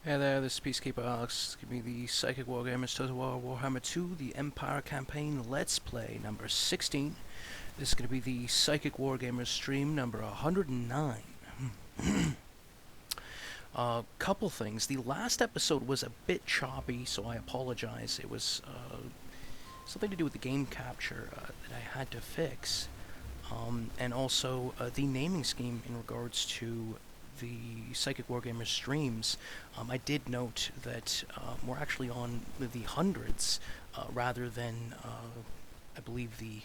Hey there, this is Peacekeeperalex. This is going to be the Psychic Wargamers Total War Warhammer 2, the Empire Campaign Let's Play number 16. This is going to be the Psychic Wargamers stream number 109. Couple things. The last episode was a bit choppy, so I apologize. It was something to do with the game capture that I had to fix. And also the naming scheme in regards to the Psychic Wargamers streams. I did note that we're actually on the hundreds rather than I believe the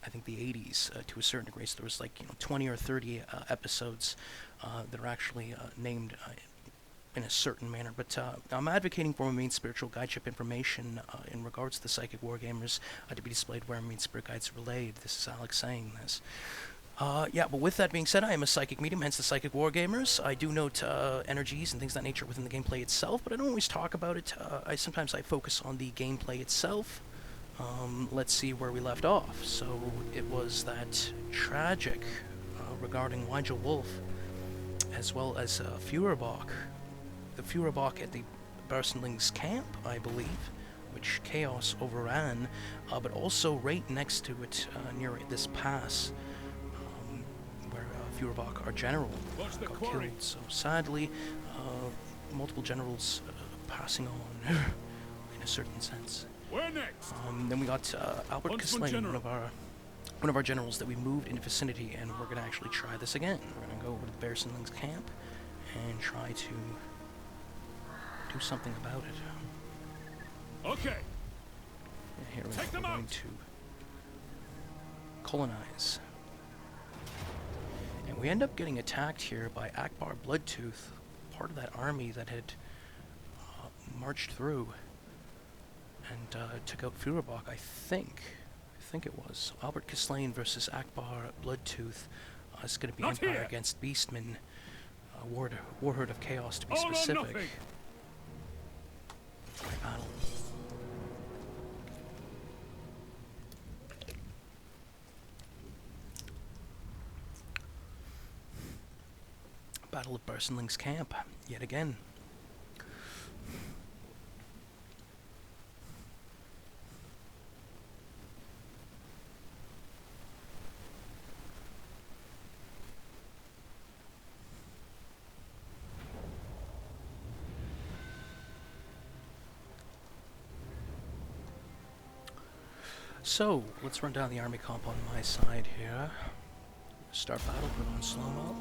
80s to a certain degree. So there was 20 or 30 episodes that are actually named in a certain manner. But I'm advocating for main spiritual guideship information in regards to the Psychic Wargamers to be displayed where main spirit guides are relayed. This is Alex saying this. Yeah, but with that being said, I am a psychic medium, hence the Psychic Wargamers. I do note energies and things of that nature within the gameplay itself, but I don't always talk about it. Sometimes I focus on the gameplay itself. Let's see where we left off. So it was that tragic regarding Nigel Wolf, as well as Führerbach. The Führerbach at the Bersenling's camp, I believe, which Chaos overran, but also right next to it near this pass. Führerbach, our general, got killed. So sadly, multiple generals passing on in a certain sense. Where next? Then we got Albert Caslain, one of our generals that we moved into vicinity, and we're gonna actually try this again. We're gonna go over to the Bersenling's camp and try to do something about it. Okay. Yeah, here we're going to colonize. And we end up getting attacked here by Akbar Bloodtooth, part of that army that had marched through and took out Führerbach, I think it was. Albert Caslain versus Akbar Bloodtooth. It's going to be Empire against Beastmen, Warherd of Chaos to be specific. Battle. Battle of Bersenling's camp, yet again. So, let's run down the army comp on my side here. Start battle, put on slow-mo.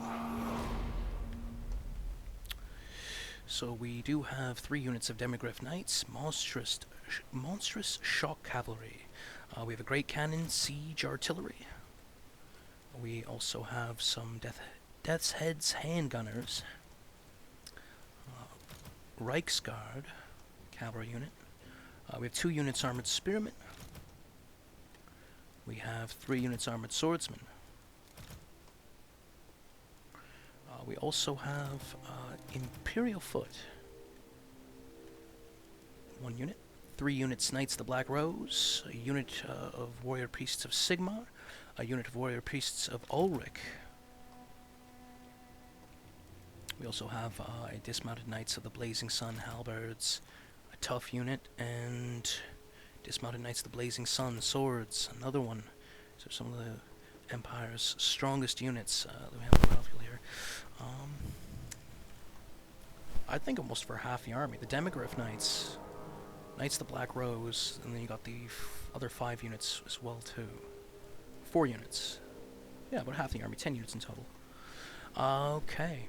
So we do have 3 units of Demigryph Knights, monstrous shock cavalry. We have a great cannon, siege artillery. We also have some Death's Heads handgunners, Reichsguard cavalry unit. We have 2 units armored spearmen. We have 3 units armored swordsmen. We also have Imperial Foot, 1 unit, 3 units Knights of the Black Rose, a unit of Warrior Priests of Sigmar, a unit of Warrior Priests of Ulrich. We also have Dismounted Knights of the Blazing Sun Halberds, a tough unit, and Dismounted Knights of the Blazing Sun Swords, another one. So some of the Empire's strongest units that we have on the battlefield here. I think almost for half the army. The Demigryph Knights, Knights of the Black Rose, and then you got the other 5 units as well too. 4 units. Yeah, about half the army, 10 units in total. Okay.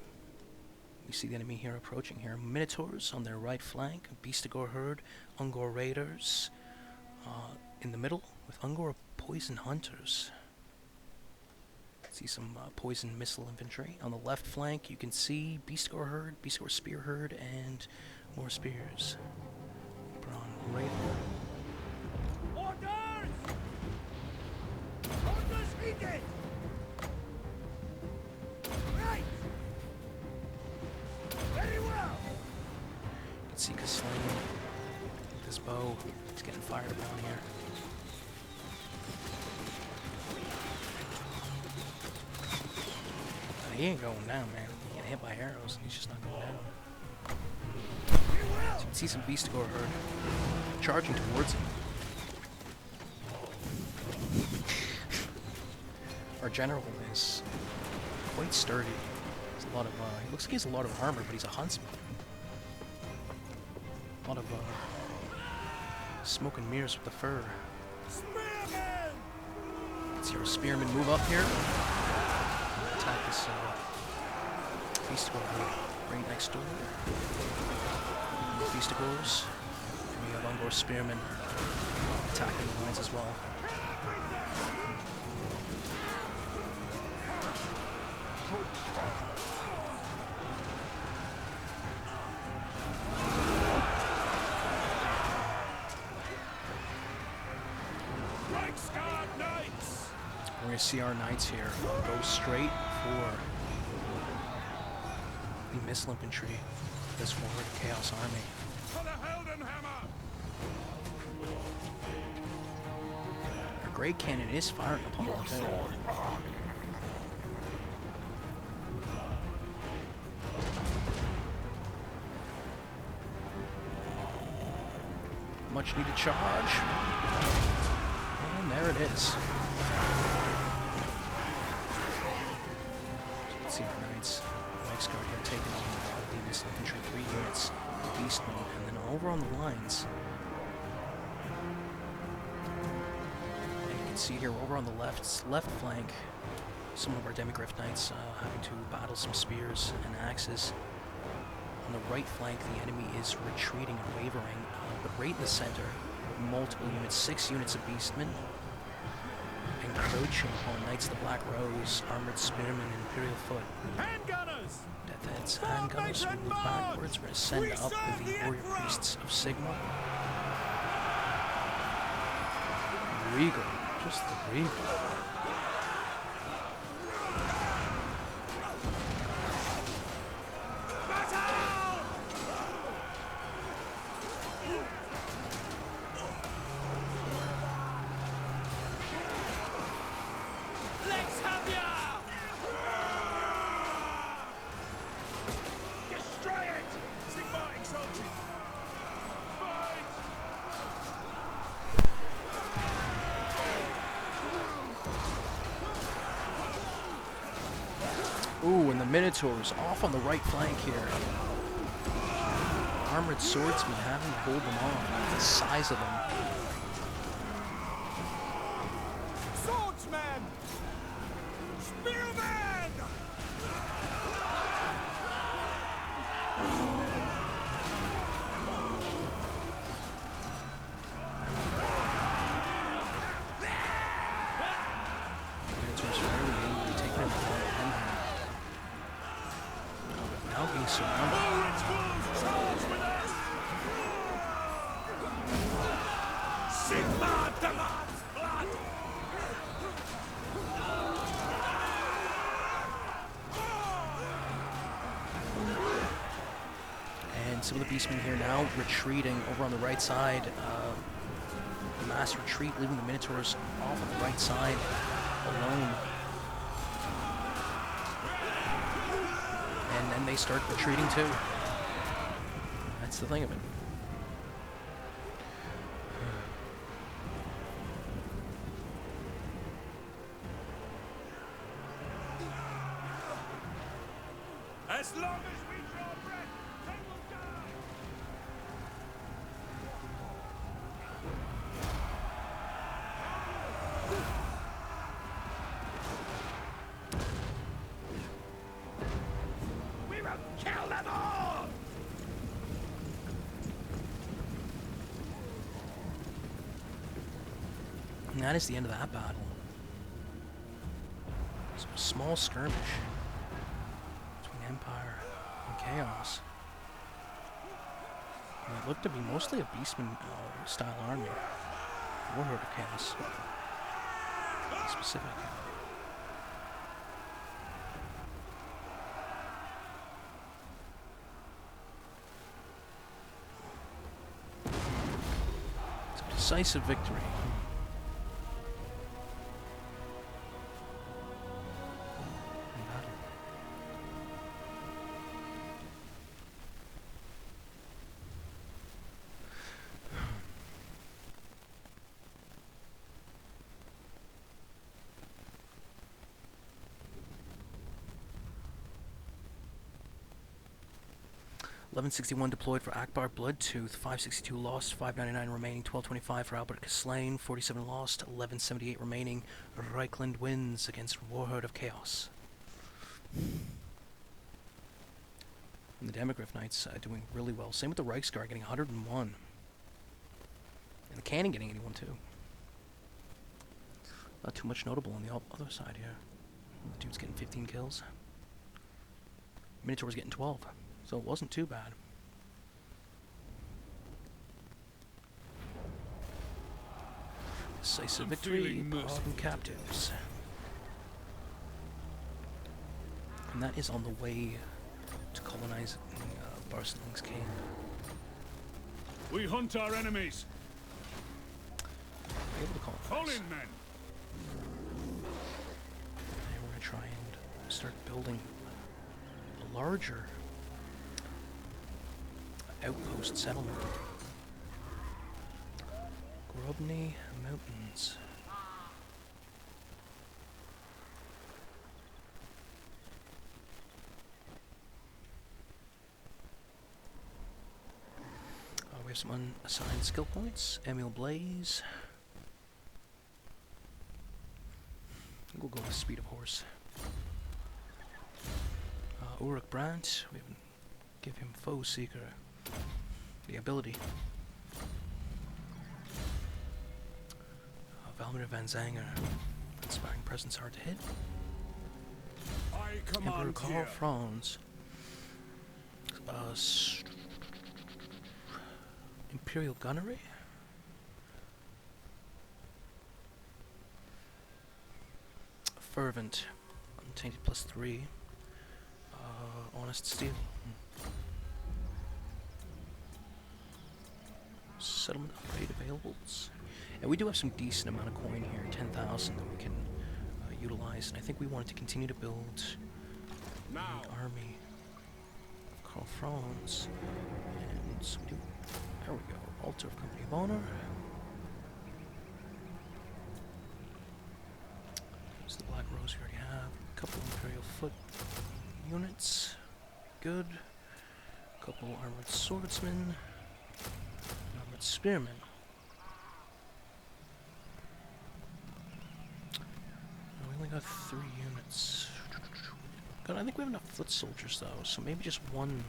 We see the enemy here approaching here. Minotaurs on their right flank, Beastigor Herd, Ungor Raiders in the middle with Ungor Poison Hunters. See some poison missile infantry. On the left flank, you can see Beastigor Herd, Beastigor Spear Herd, and more spears. Braun Raider. Orders! Orders needed! Right! Very well! You can see Caslain with his bow. He's getting fired upon here. He ain't going down, man. He get hit by arrows and he's just not going down. You So you will! can see some Beasticore herd charging towards him. Our general is quite sturdy. There's a lot of, he looks like he has a lot of armor, but he's a huntsman. A lot of smoke and mirrors with the fur. Spearman! Let's see our spearmen move up here. Attack this Beasticore herd right next door. Beasticores. And we have Ungor spearmen attacking the lines as well. Reichsguard Knights! We're going to see our knights here go straight for the missile infantry of this forward Chaos Army. For the Heldenhammer! Our great cannon is firing upon the thing. Much needed charge. And there it is. So let's see our knights. Next guard here taking on the missile infantry, 3 units, beastmen, and then over on the lines. And you can see here over on the left flank, some of our Demigryph knights having to battle some spears and axes. On the right flank, the enemy is retreating and wavering, but right in the center, multiple units, 6 units of beastmen, encroaching on Knights of the Black Rose, Armored Spearmen, and Imperial Foot. Handgunners! Deathheads, handgunners, we move backwards, we're going to send up with the Warrior Priests of Sigma. Regal, just the regal. Ooh, and the Minotaurs off on the right flank here. Armored swordsmen having to hold them off. The size of them. Swordsman! Spearman! Minotaurs fairly angry, taking him down the hand. Now being surrounded. Sigma demands blood! And some of the beastmen here now retreating over on the right side. Mass retreat, leaving the Minotaurs off on the right side alone. And then they start retreating too. That's the thing of it. As long as we draw breath, they will die! We will kill them all! And that is the end of that battle. So a small skirmish between Empire and Chaos. And it looked to be mostly a Beastman style army. Warlord of Chaos. To be specific. It's a decisive victory. In battle. 1161 deployed for Akbar Bloodtooth, 562 lost, 599 remaining, 1225 for Albert Kaslain, 47 lost, 1178 remaining. Reichland wins against Warherd of Chaos. And the Demogryph Knights doing really well. Same with the Reichsguard getting 101. And the Cannon getting 81 too. Not too much notable on the other side here. The dude's getting 15 kills. Minotaur's getting 12. So it wasn't too bad. Decisive victory, pardon captives. And that is on the way to colonize Barcelon's king. We hunt our enemies. Be able to colonize. Fall in, men. And we're going to try and start building a larger outpost settlement. Grobny Mountains. We have some unassigned skill points. Emil Blaze. We'll go with Speed of Horse. Ulrich Brandt. We haven't give him Foe Seeker. The ability. Valmir van Zanger. Inspiring presence hard to hit. I Emperor command Karl here. Franz. Imperial Gunnery. Fervent. Untainted +3. Honest Steel. Settlement upgrade availables. And we do have some decent amount of coin here, 10,000 that we can utilize. And I think we wanted to continue to build Now. the army of Karl Franz. And so we do. There we go. Altar of Company of Honor. There's the Black Rose we already have. A couple Imperial Foot units. Good. A couple Armored Swordsmen. Armored Spearmen. We only got 3 units. God, I think we have enough foot soldiers though, so maybe just 1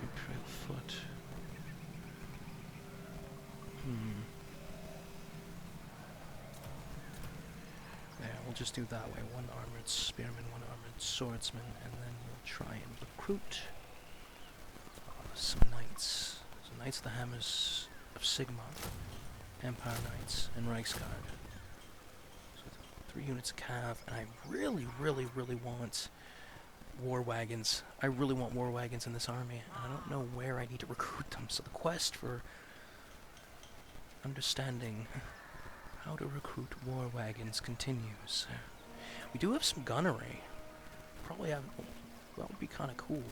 Imperial Foot. Yeah, we'll just do that way. 1 armored spearman, 1 armored swordsman, and then we'll try and recruit some knights. So Knights of the Hammers of Sigma, Empire Knights, and Reichsguard. So 3 units of cav, and I really, really, really want war wagons. I really want war wagons in this army, and I don't know where I need to recruit them. So the quest for understanding how to recruit war wagons continues. We do have some gunnery. Probably have. That would be kind of cool.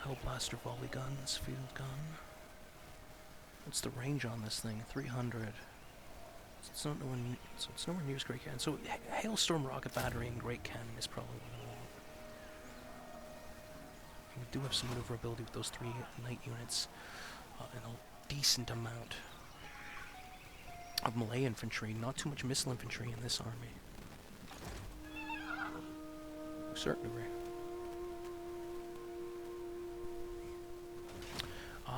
Hellblaster volley guns, field gun. What's the range on this thing? 300. It's not nowhere, so it's nowhere near as Great Cannon. So Hailstorm rocket battery and Great Cannon is probably what I want. And we do have some maneuverability with those 3 knight units, and a decent amount of melee infantry. Not too much missile infantry in this army. To a certain degree.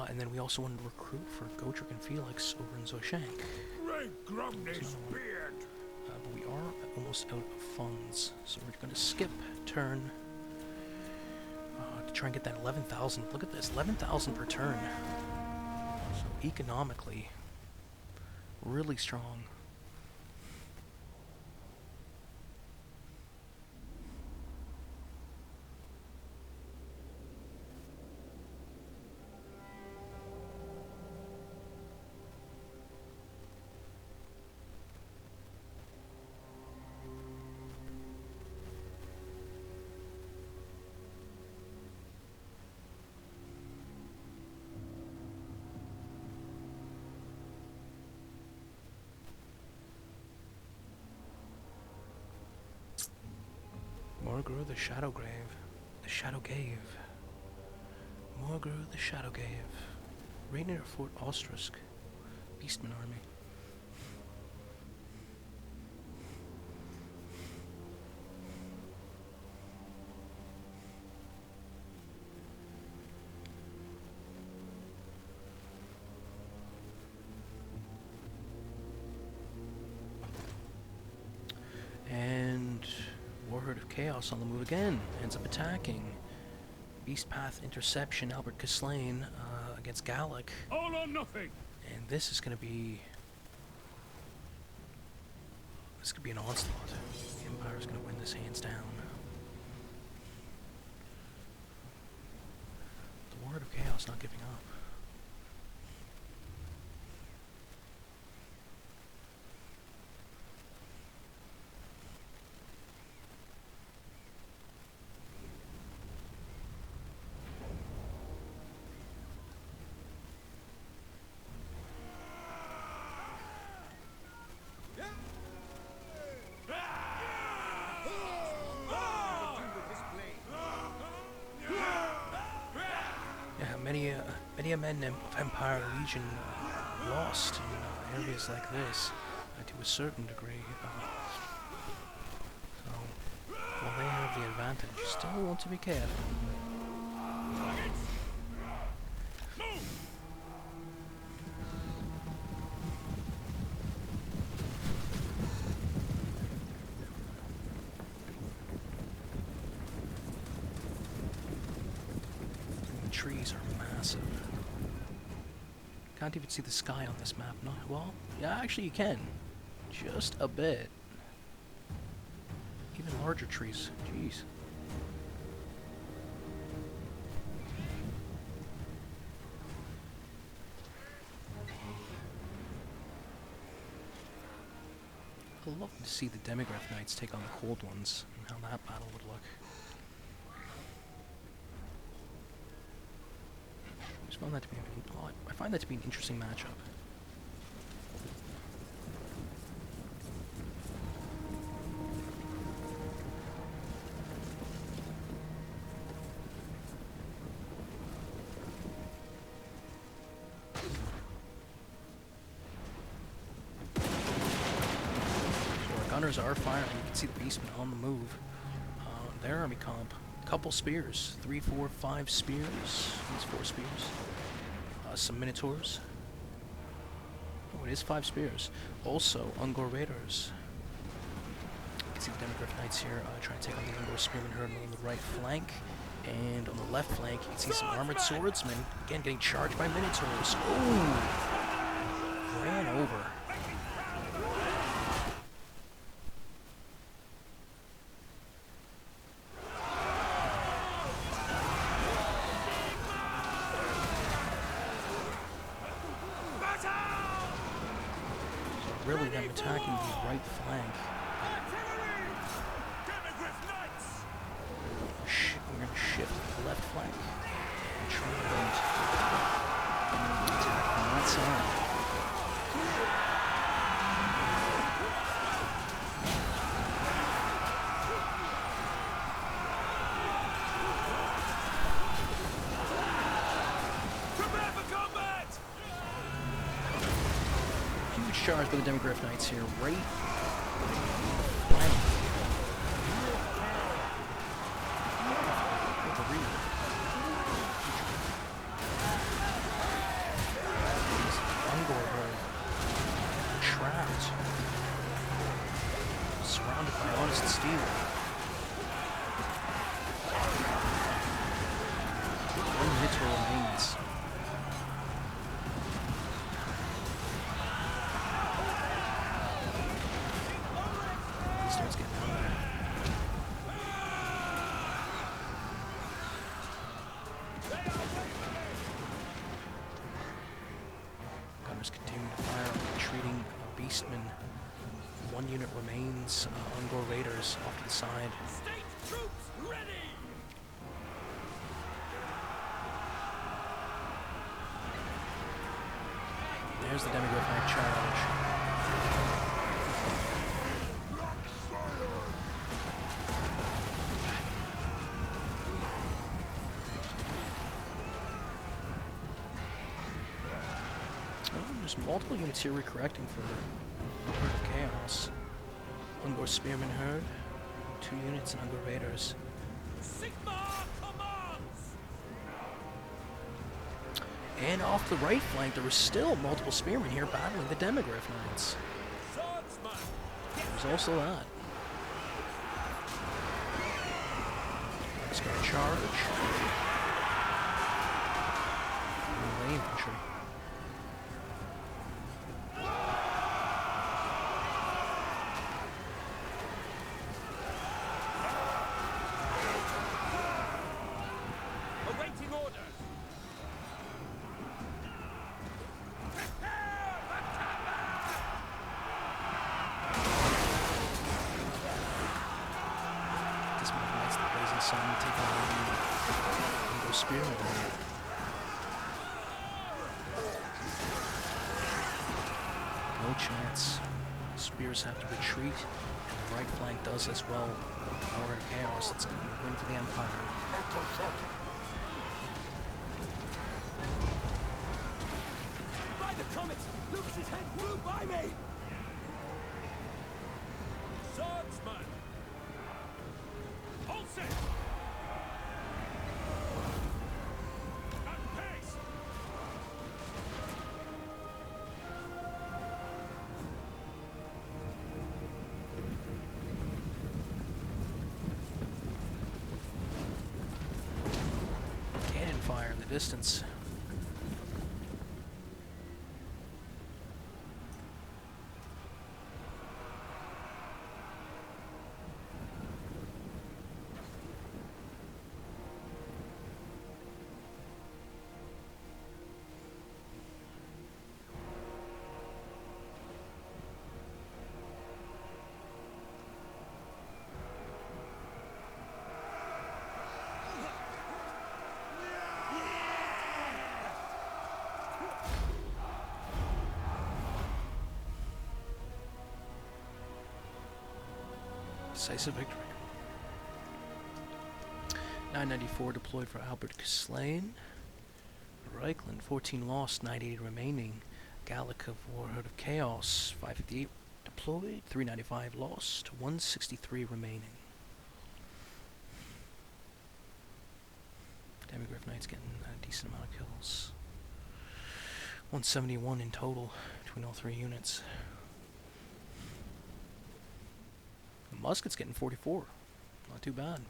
And then we also wanted to recruit for Gotrek and Felix over in Zoshank. Ray Grumney's beard. But we are almost out of funds, so we're going to skip turn to try and get that 11,000. Look at this, 11,000 per turn. So economically, really strong. Morgru, the Shadowgrave. The Shadow Cave. Morgru the Shadow Cave. Rainier Fort Ostrask. Beastman Army. And Warherd of Chaos on the move again. Ends up attacking. Beast Path Interception, Albert Caslain against Gallic. All or nothing. And this is going to be... This could be an onslaught. The Empire's going to win this hands down. The Warherd of Chaos not giving up. Many men of Empire Legion lost in areas like this to a certain degree. So, while they have the advantage, still want to be careful. The trees are massive. Can't even see the sky on this map. No, well, yeah, actually you can. Just a bit. Even larger trees. Jeez. I'd love to see the Demograph Knights take on the Cold Ones and how that battle would look. Found that to be I find that to be an interesting matchup. So our gunners are firing. You can see the Beastmen on the move. Their army comp. Couple spears, 3, 4, 5 spears. These 4 spears. Some Minotaurs. Oh, it is 5 spears. Also, Ungor Raiders. You can see the Demograph Knights here trying to take on the Ungor Spearman Herd on the right flank. And on the left flank, you can see some armored swordsmen. Again, getting charged by Minotaurs. Oh! Ran over. Really them attacking the right flank. We're going to shift to the left flank and try and attack from that side. Prepare for combat! Huge charge by the Demograph Knights here, right flank. The rear. Ungor herd trapped, surrounded by honest steel. One Minotaur remains. Continue to fire on retreating Beastmen. One unit remains. Ungor Raiders off to the side. State troops ready! There's the Demograph Knight charge. there's multiple units here recorrecting for Herd of Chaos. Ungor Spearman Herd, 2 units, and Ungor Raiders. Sigma commands! And off the right flank, there was still multiple spearmen here battling the Demogryph Knights. Swordsman! There's also that. Let's go charge. Melee infantry. Awaiting orders! This one lights the blazing sun, take on the spearmen. No chance. Spears have to retreat, and the right flank does as well. Or Chaos, that's going to win for the Empire. By the comet! Lucas's head flew by me! Swordsman! Hold set! At pace! Cannon fire in the distance. Decisive victory. 994 deployed for Albert Slain. Reichland, 14 lost, 98 remaining. Gallic of War Herd of Chaos, 558 deployed, 395 lost, 163 remaining. Demogryph Knights getting a decent amount of kills. 171 in total between all 3 units. The Musket's getting 44. Not too bad.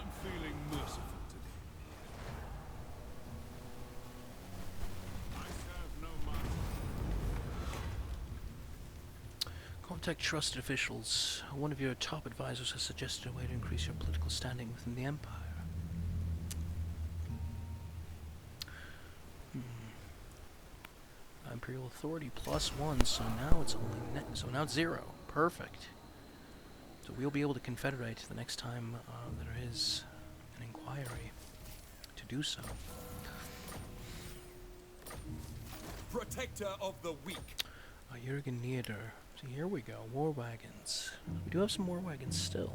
I'm feeling merciful today. I serve no master. Contact trusted officials. One of your top advisors has suggested a way to increase your political standing within the Empire. Imperial authority +1, so now it's only so now it's 0. Perfect. So we'll be able to confederate the next time there is an inquiry to do so. Protector of the weak. Jürgen Nieder. So here we go. War wagons. We do have some war wagons still.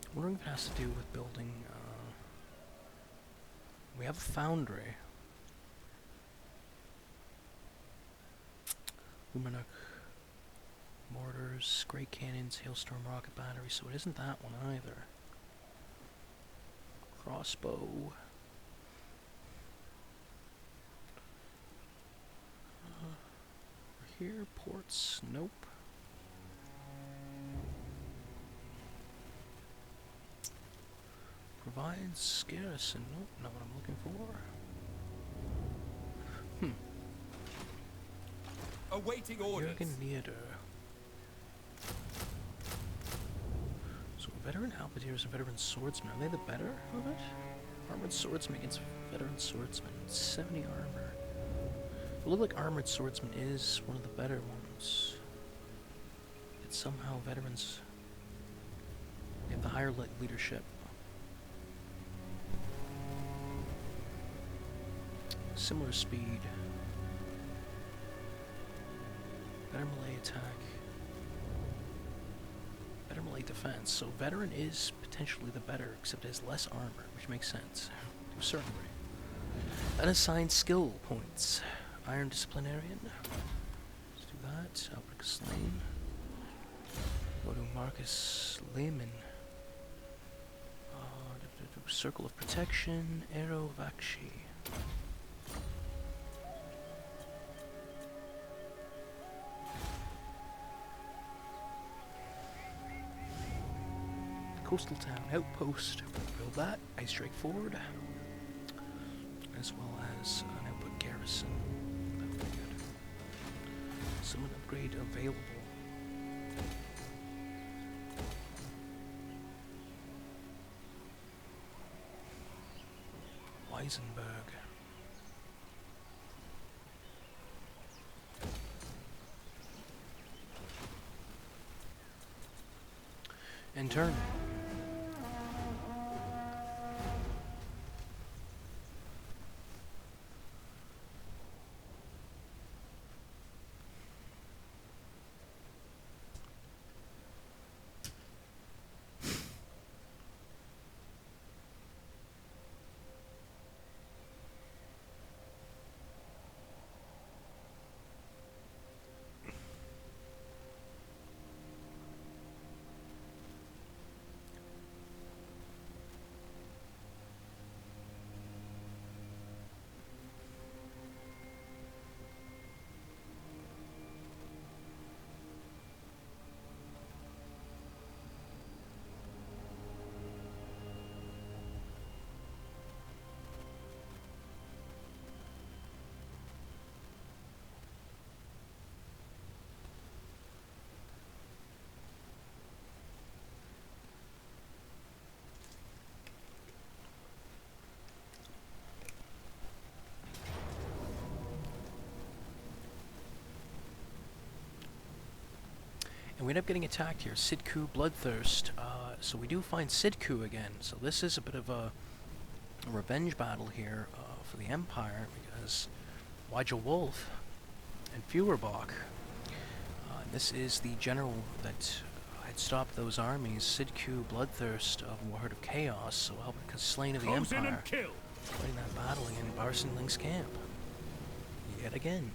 I wonder if it has to do with building. We have a foundry. Luminarch mortars, great cannons, hailstorm rocket battery, so it isn't that one either. Crossbow. Over here, ports, nope. Provides garrison, nope, not what I'm looking for. Awaiting orders. Jürgen Nieder. Veteran halberdiers and veteran swordsmen, are they the better of it? Armored swordsman against veteran swordsman, 70 armor. It looked like armored swordsman is one of the better ones. Yet somehow veterans have the higher leadership. Similar speed. Better melee attack. Better melee defense. So veteran is potentially the better, except it has less armor, which makes sense to a certain degree. Unassigned skill points. Iron Disciplinarian. Let's do that. Outbreak Slain. Go to Marcus Lehman. Circle of Protection. Arrow Vakshi. Coastal Town Outpost. Build that. Ice Strike Forward. As well as an output garrison. That would be good. Summon upgrade available. Weisenberg. In turn. And we end up getting attacked here. Sidku Bloodthirst. So we do find Sidku again. So this is a bit of a revenge battle here for the Empire, because Waja Wolf and Feuerbach. This is the general that had stopped those armies. Sidku Bloodthirst of Warheart of Chaos. So Albert Slain of the Empire. Fighting that battle in Barsenling's camp. Yet again.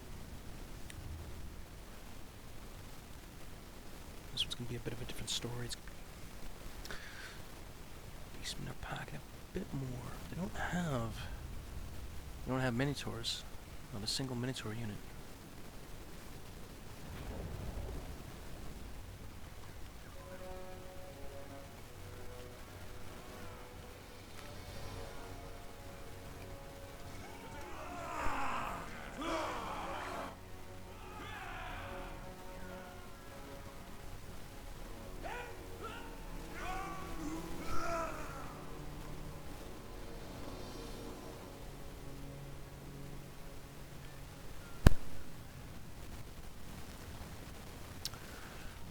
This one's going to be a bit of a different story. Beastmen are packing a bit more. They don't have Minotaurs. Not a single Minotaur unit.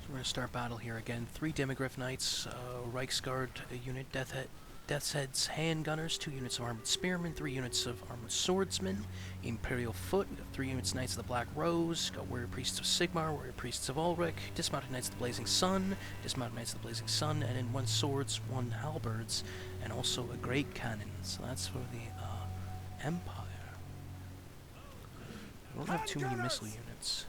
We're going to start battle here again. 3 Demigryph Knights, Reichsguard unit, Death's Head's Handgunners, 2 units of Armored Spearmen, 3 units of Armored Swordsmen, Imperial Foot, 3 units Knights of the Black Rose, got Warrior Priests of Sigmar, Warrior Priests of Ulrich, Dismounted Knights of the Blazing Sun, Dismounted Knights of the Blazing Sun, and then 1 Swords, 1 Halberds, and also a Great Cannon. So that's for the Empire. I don't have too many missile units.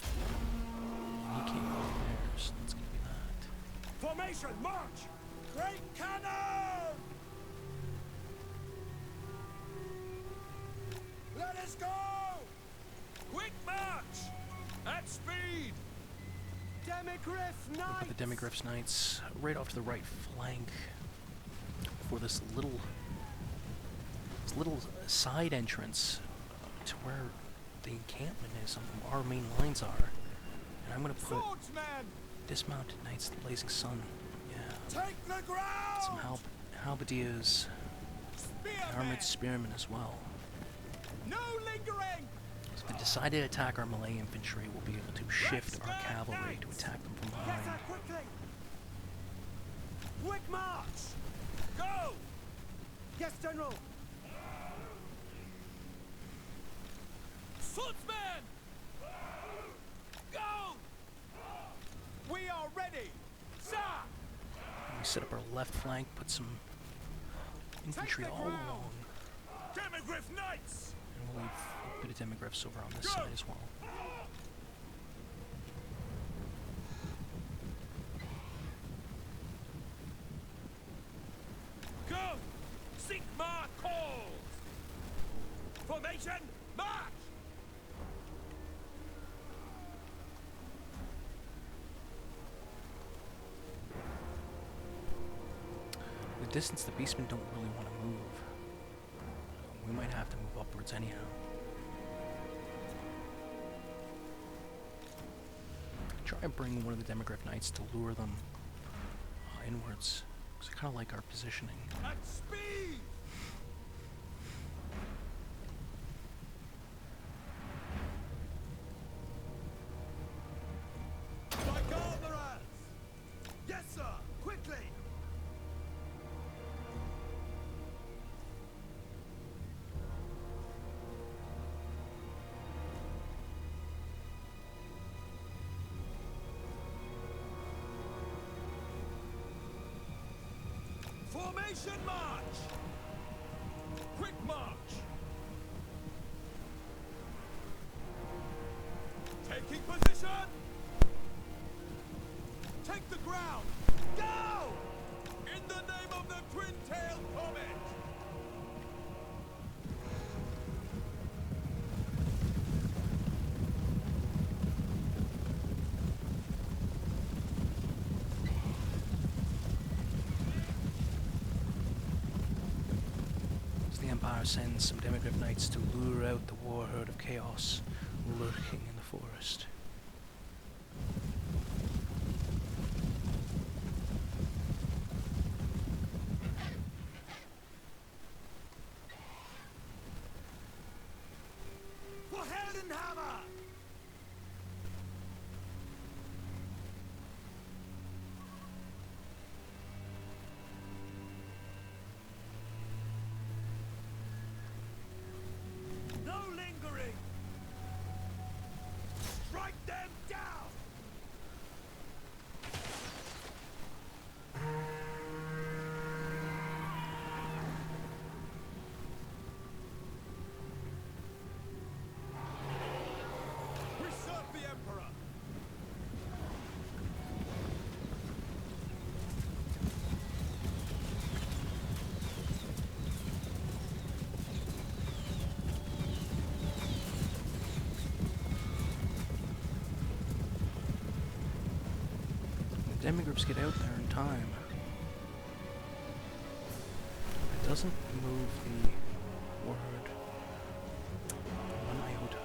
He came over there, so let's give me that. Formation, march! Great cannon! Let us go! Quick march! At speed! Demigryph Knights! We'll put the Demigryph's Knights right off to the right flank for this little side entrance to where the encampment is, our main lines are. And I'm gonna put Dismounted Knights of the Blazing Sun. Yeah. Take the ground! Some halberdiers, armored spearmen as well. No lingering! So the decided attack our melee infantry will be able to shift our cavalry to attack them from behind. Get her quickly! Quick march! Go! Yes, General! Swordsman! Go! We are ready! Sir! We set up our left flank, put some infantry all along, Demigriff Knights! and we'll leave a bit of demigriffs over on this side as well. Go! Sigma calls! Formation, march! The distance the beastmen don't really want to move. We might have to move upwards anyhow. Try and bring one of the demigriff knights to lure them inwards, because I kind of like our positioning. At speed! Like armorers! Yes, sir! Quickly! Formation march! Quick march! Taking position! Take the ground! Go! In the name of the twin-tailed comet! The Empire sends some demigriff knights to lure out the war herd of chaos lurking in the forest. For Heldenhammer! No lingering! Strike them down! We serve the Emperor! The demigriffs get out there in time. It doesn't move the war herd one iota.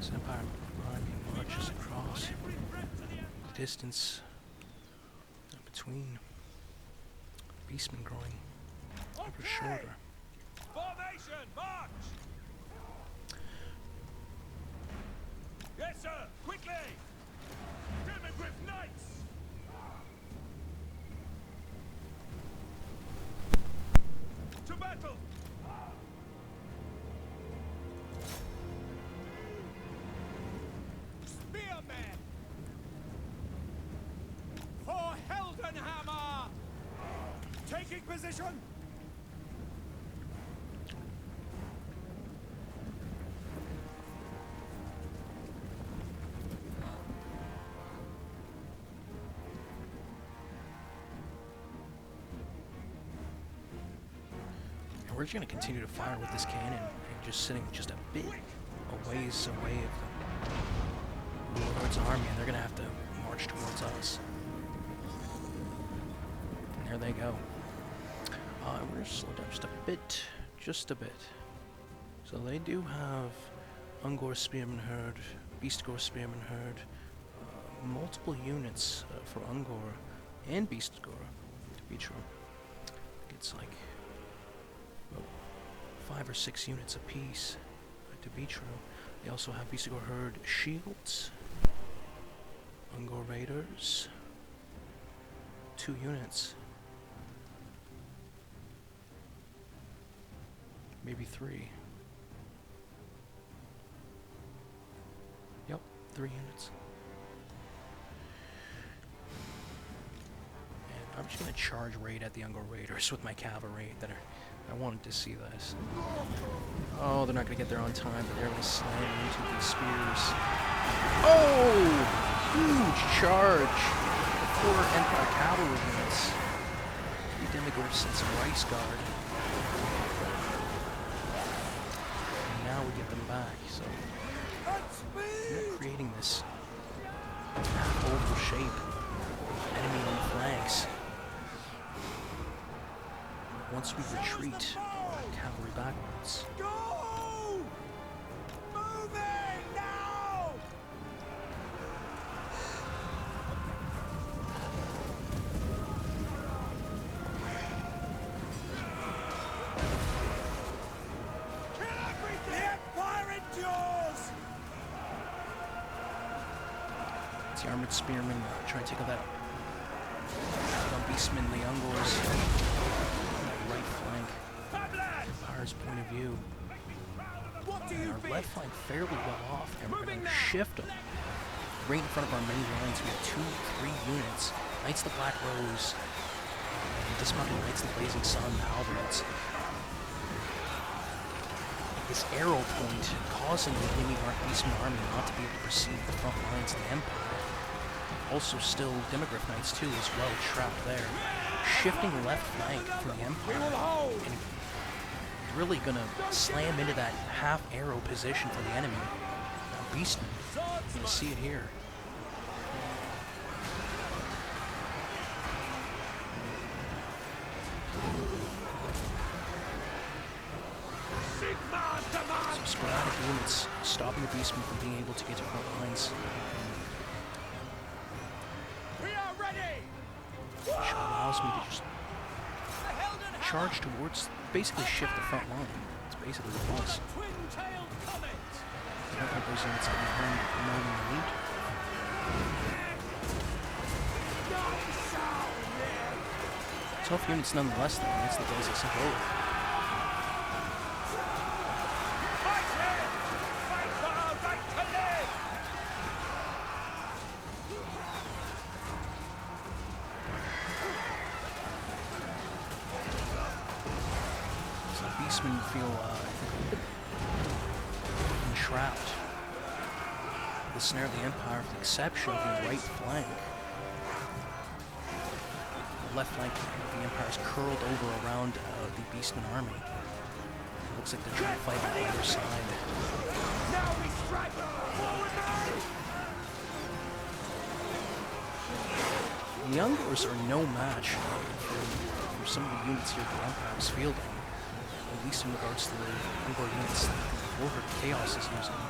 This Empire army marches across the distance between beastmen growing ever shorter. Formation, march! Yes, sir! Quickly! Demigriff Knights! To battle! Spearmen! For Heldenhammer! Taking position! We're just going to continue to fire with this cannon and just sitting just a bit a ways away of the Lord's army, and they're going to have to march towards us. And there they go. We're going to slow down just a bit. So they do have Ungor Spearman Herd, Beastgore Spearman Herd, multiple units for Ungor and Beastgore, to be true. It's like 5 or 6 units apiece, to be true. They also have Beastgore Herd shields, Ungor Raiders, 2 units, maybe 3. Yep, 3 units. And I'm just gonna charge raid at the Ungor Raiders with my cavalry. I wanted to see this. Oh, they're not gonna get there on time, but they're gonna slam into these spears. Oh! Huge charge! 4 Empire cavalry units. 3 demigorphs and some rice guard. And now we get them back, so we're creating this oval shape. Enemy on the flanks. Once we retreat our cavalry backwards. Go! Moving now! Kill everything! The Empire endures! It's the armored spearmen trying to take out that beastmen, the Ungors. Right flank. Empire's point of view. Our left flank fairly well off, and we're going to shift them. Right in front of our main lines, we have 2, 3 units. Knights of the Black Rose, and dismounted Knights of the Blazing Sun, halberds. This arrow point causing the enemy Beastman army not to be able to perceive the front lines of the Empire. Also still Demigriff Knights too as well trapped there. Shifting left flank for the Empire and really gonna slam into that half arrow position for the enemy. Beastmen, you can see it here. Some sporadic units stopping the Beastmen from being able to get to front lines. Which allows me to just charge towards, basically shift the front line. It's basically what it was. I don't think those units have been known in the lead. Tough units nonetheless, though. That's the basic symbol. Beastmen feel entrapped. The snare of the Empire, with the exception of the right flank. The left flank of the Empire is curled over around the Beastman army. It looks like they're trying to fight on the other side. Now we strike! The Ungors are no match for some of the units here the Empire is fielding. At least in regards to the Ungor units that Warhammer Chaos is using.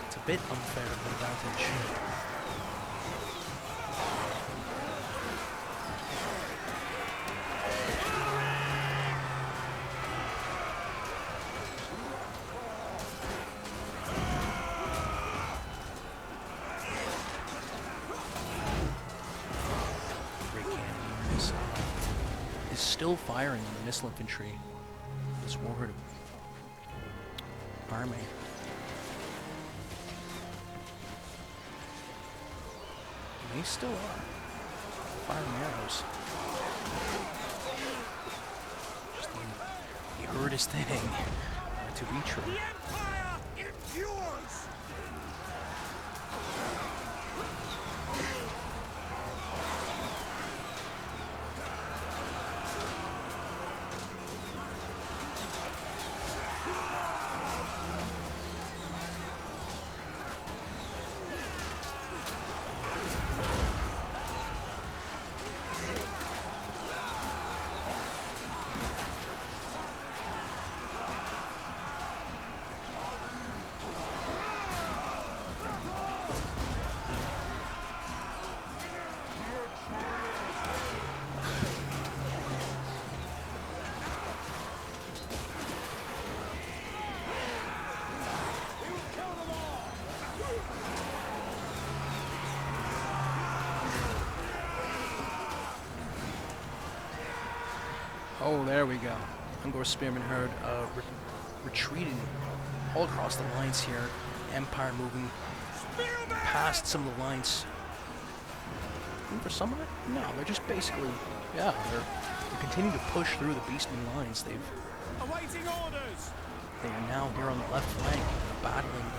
It's a bit unfair advantage. Still firing on the missile infantry. This warhorde army. And they still are firing arrows. Just the hardest thing to reach her. The Empire endures! Oh, there we go. Ungor Spearman herd retreating all across the lines here. Empire moving past some of the lines. And for some of it? No, they're just basically, yeah, they're continuing to push through the Beastman lines. Awaiting orders! They are now here on the left flank, battling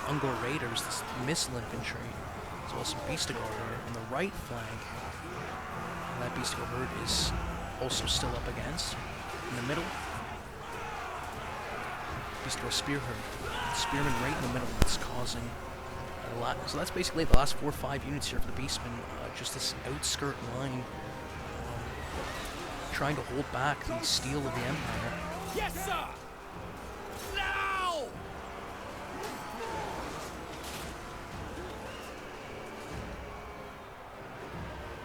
the Ungor Raiders, this missile infantry, as well as some Beastigal herd on the right flank. And that Beastigal herd is also still up against. In the middle, Beastigal Spear herd. Spearman right in the middle, that's causing a lot. So that's basically the last 4 or 5 units here for the Beastmen. Just this outskirt line, trying to hold back the steel of the Empire. Yes, sir! Now!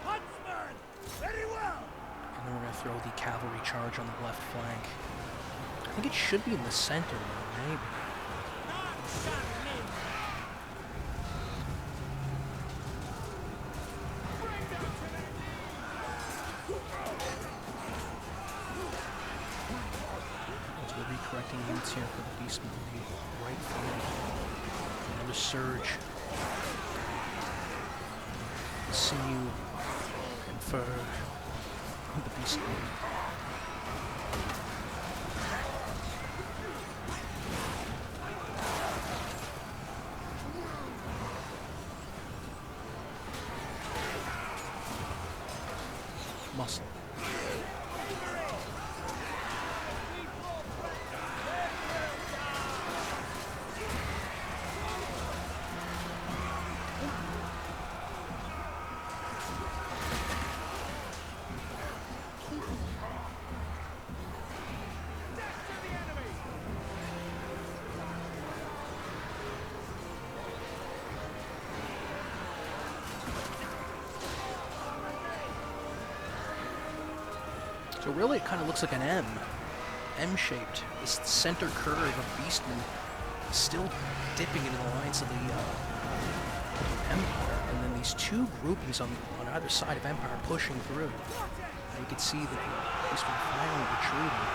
Huntsman! Very well! And then we're going to throw the cavalry charge on the left flank. I think it should be in the center, though, maybe. As we're recorrecting units here for the Beastmen, the right flank. Another surge. The sinew and fur of the Beastmen. Muscle. So really it kind of looks like an M-shaped. This center curve of Beastmen still dipping into the lines of the Empire, and then these two groupings on either side of Empire pushing through. And you can see that the Beastmen finally retreating.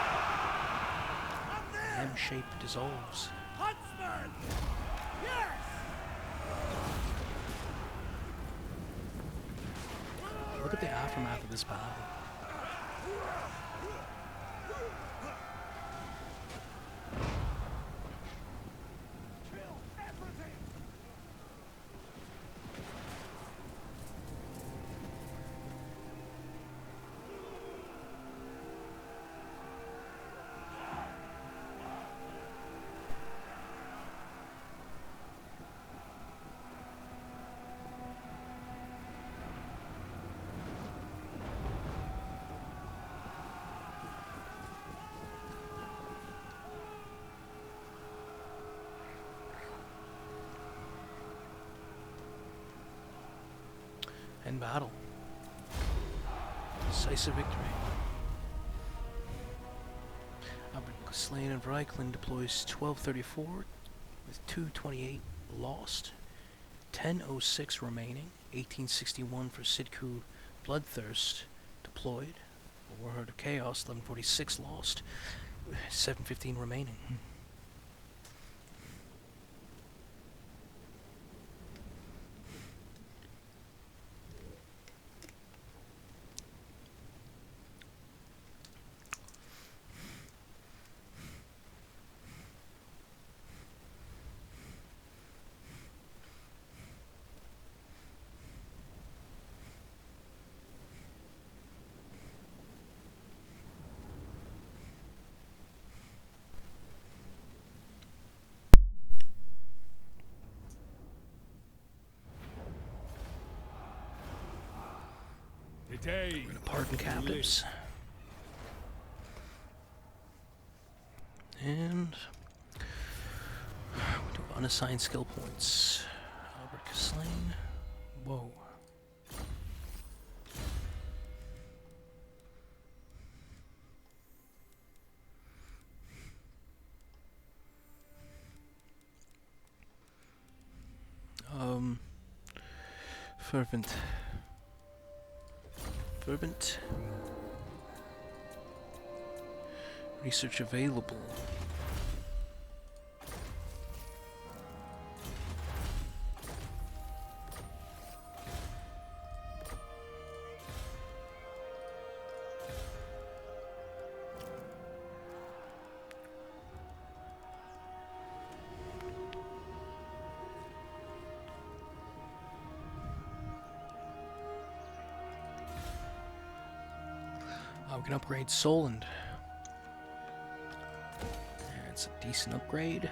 The M-shape dissolves. Huntsman! Yes! Look at the aftermath of this battle. battle. Decisive victory. Albert slain and Reichland deploys 1234 with 228 lost. 1006 remaining. 1861 for Sidku Bloodthirst deployed. Warhead of Chaos 1146 lost. 715 remaining. Today, We're gonna pardon captives. And we do unassigned skill points. Albert Slain. Whoa. Fervent. Research available. We can upgrade Solent. It's a decent upgrade.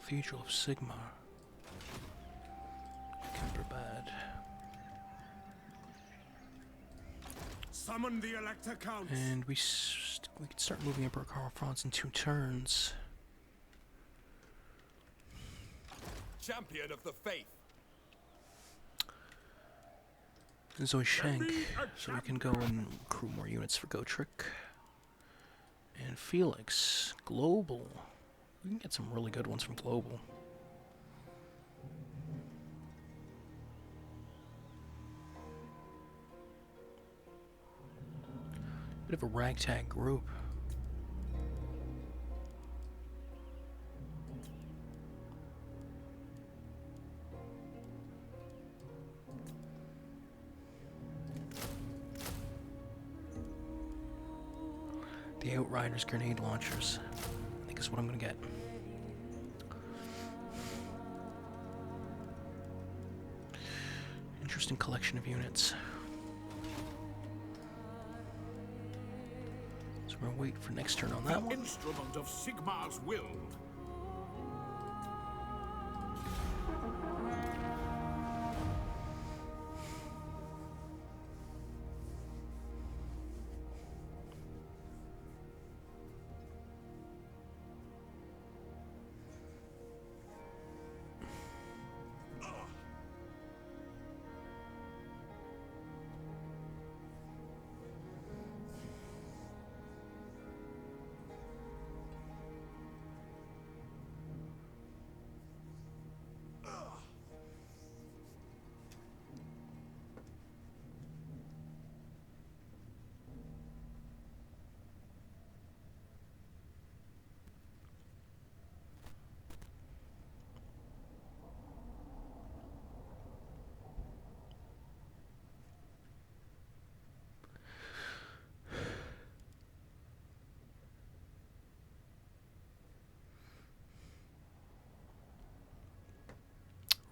Cathedral of Sigmar. Kimberbad. summon the Elector Counts. And we can start moving Emperor Karl Franz in 2 turns. Champion of the Faith. Zoe Shank, so we can go and recruit more units for Gotrek. And Felix, Global. We can get some really good ones from Global. Bit of a ragtag group. The Outriders grenade launchers, I think is what I'm gonna get. Interesting collection of units. So we're gonna wait for next turn on that one. Instrument of Sigmar's will.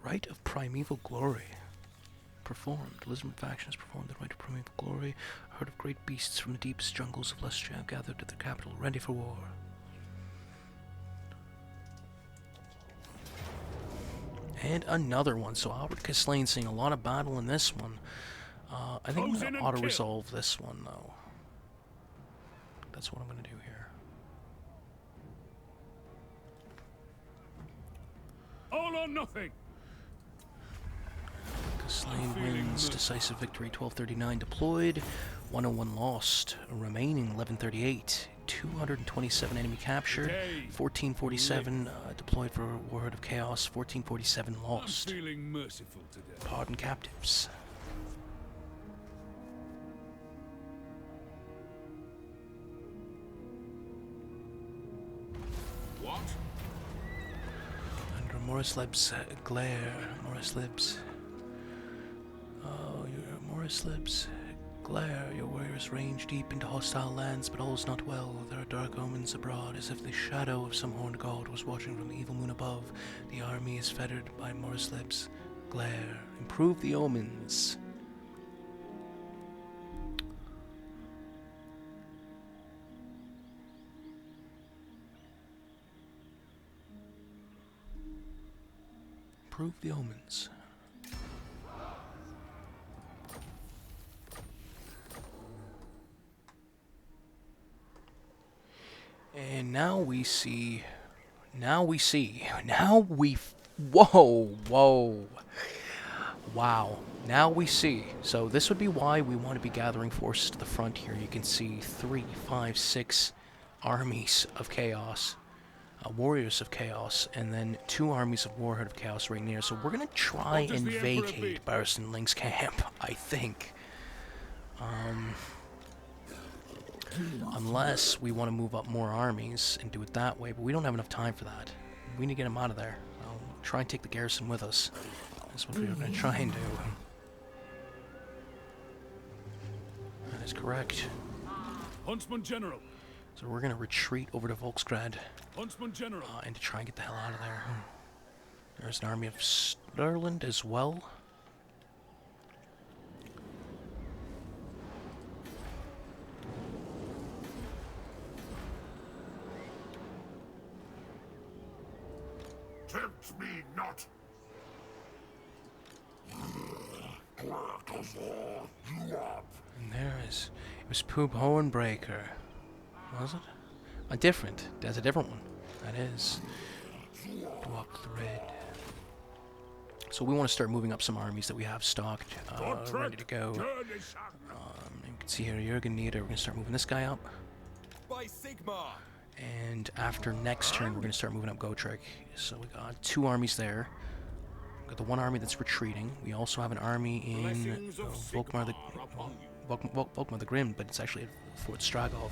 Rite of Primeval Glory. Performed. Lizard faction has performed the Rite of Primeval Glory. A herd of great beasts from the deepest jungles of Lestria have gathered at the capital, ready for war. And another one. So Albert Caslain seeing a lot of battle in this one. I think I'm going to auto-resolve this one, though. That's what I'm going to do here. All or nothing. Slain wins, decisive victory, 1239 deployed, 101 lost, remaining 1138, 227 enemy captured, 1447 deployed for Warhead of Chaos, 1447 lost. I'm feeling merciful today. Pardon captives. What? Under Morisleb's glare, Morisleb's... Oh, your Morisleb's glare, your warriors range deep into hostile lands, but all's not well. There are dark omens abroad, as if the shadow of some horned god was watching from the evil moon above. The army is fettered by Morisleb's glare. Improve the omens. Improve the omens. And now we see, whoa, wow, now we see. So this would be why we want to be gathering forces to the front here. You can see 3, 5, 6 armies of chaos, warriors of chaos, and then 2 armies of Warhead of Chaos right near. So we're going to try and vacate Barristan Link's camp, I think. Unless we want to move up more armies and do it that way, but we don't have enough time for that. We need to get him out of there. I'll try and take the garrison with us. That's what we're going to try and do. That is correct. Huntsman General. So we're going to retreat over to Volksgrad. Huntsman General. And to try and get the hell out of there. There's an army of Stirland as well. Tempt me not. And there is... It was Poop Hornbreaker. Was it? A different. There's a different one. That is. Walk the Red. So we want to start moving up some armies that we have stocked, ready to go. You can see here, Jurgen Nieder. We're going to start moving this guy up. By Sigma. And after next turn, we're going to start moving up Gotrek. So we got 2 armies there. We got the 1 army that's retreating. We also have an army in Volkmar the Grim, but it's actually at Fort Stragov.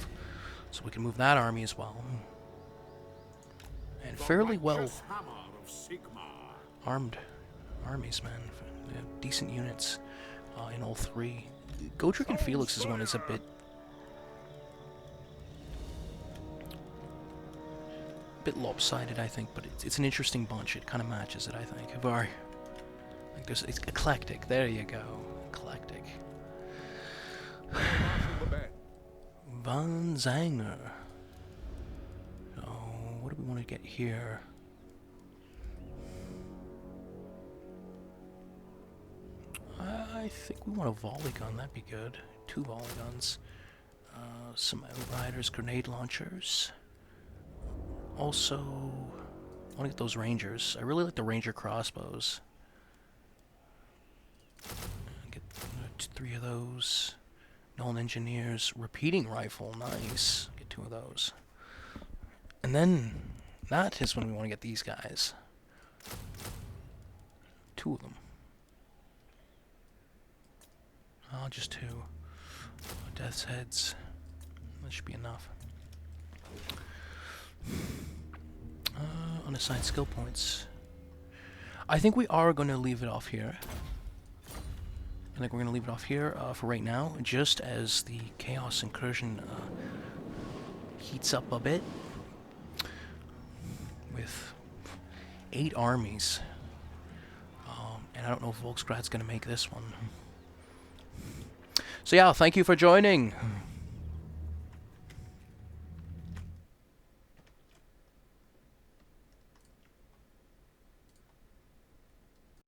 So we can move that army as well. And fairly well armed armies, man. They have decent units in all 3. Gotrek and Felix's one is a bit lopsided, I think, but it's an interesting bunch. It kind of matches it, I think. Like it's eclectic. There you go, eclectic. Von Zanger. So, what do we want to get here? I think we want a volley gun. That'd be good. 2 volley guns. Some Outriders, grenade launchers. Also, I want to get those Rangers. I really like the Ranger crossbows. Get 3 of those. Nolan Engineers, repeating rifle, nice. Get 2 of those. And then, that is when we want to get these guys. 2 of them. Oh, just 2. Death's Heads. That should be enough. Unassigned skill points. I think we are going to leave it off here. I think we're going to leave it off here for right now, just as the Chaos Incursion heats up a bit. With 8 armies. And I don't know if Volksgrad's going to make this one. So yeah, thank you for joining.